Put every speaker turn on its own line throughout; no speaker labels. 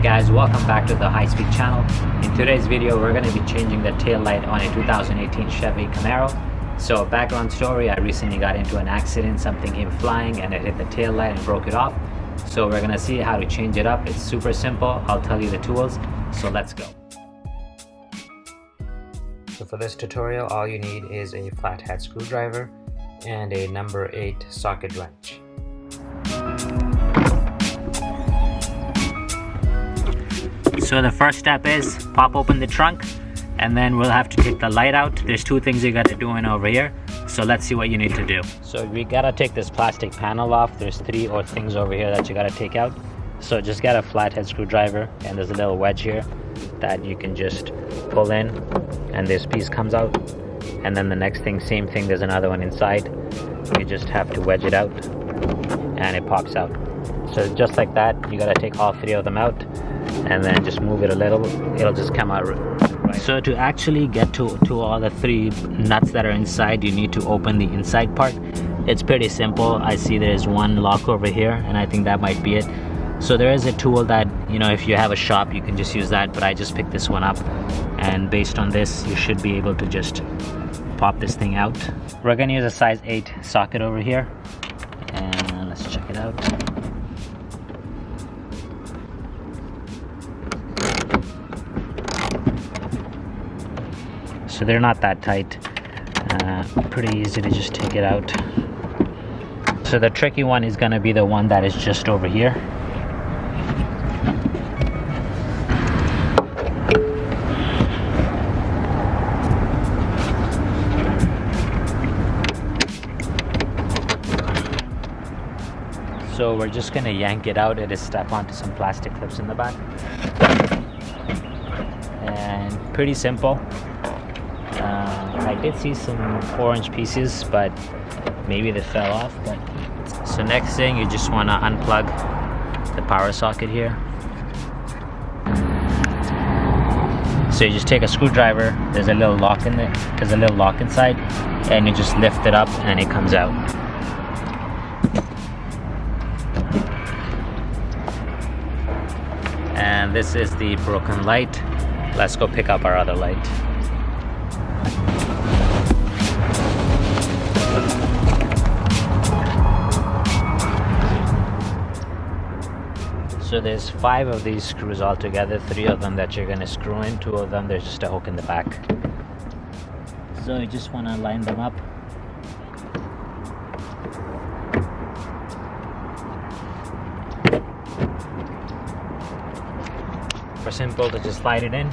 Guys, welcome back to the HighSpeed channel. In today's video we're going to be changing the tail light on a 2018 Chevy Camaro. So background story, I recently got into an accident. Something came flying and it hit the tail light and broke it off. So we're going to see how to change it up. It's super simple. I'll tell you the tools. So let's go. So for this tutorial all you need is a flathead screwdriver and a number 8 socket wrench. So the first step is pop open the trunk and then we'll have to take the light out. There's two things you got to do in over here. So let's see what you need to do. So we gotta take this plastic panel off. There's 3 things over here that you gotta take out. So just get a flathead screwdriver and there's a little wedge here that you can just pull in and this piece comes out. And then the next thing, same thing, there's another one inside. You just have to wedge it out and it pops out. So just like that, you gotta take all 3 of them out and then just move it a little, it'll just come out right. So to actually get to all the 3 nuts that are inside, you need to open the inside part. It's pretty simple. I see there's one lock over here and I think that might be it. So there is a tool that, you know, if you have a shop you can just use that, but I just picked this one up, and based on this you should be able to just pop this thing out. We're gonna use a size 8 socket over here and let's check it out. So they're not that tight, pretty easy to just take it out. So the tricky one is going to be the one that is just over here. So we're just going to yank it out. It is stuck onto some plastic clips in the back. And pretty simple. I did see some orange pieces, but maybe they fell off. So next thing, you just want to unplug the power socket here. So you just take a screwdriver, there's a little lock in it, there's a little lock inside, and you just lift it up and it comes out. And this is the broken light. Let's go pick up our other light. So there's 5 of these screws all together, 3 of them that you're going to screw in, 2 of them there's just a hook in the back. So you just want to line them up. For simple to just slide it in.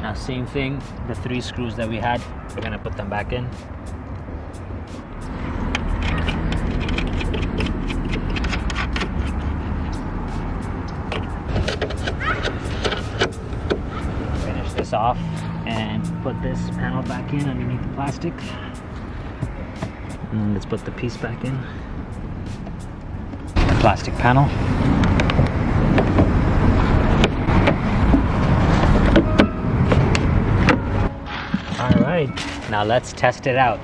Now same thing, the 3 screws that we had, we're going to put them back in. Off and put this panel back in underneath the plastic, and let's put the piece back in the plastic panel. All right, now let's test it out.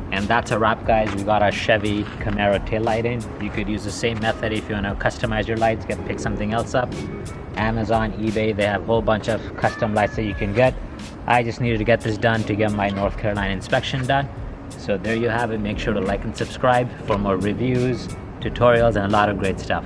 And that's a wrap, guys. We got our Chevy Camaro Tail Light in. You could use the same method if you want to customize your lights, pick something else up. Amazon, eBay, they have a whole bunch of custom lights that you can get. I just needed to get this done to get my North Carolina inspection done. So there you have it. Make sure to like and subscribe for more reviews, tutorials, and a lot of great stuff.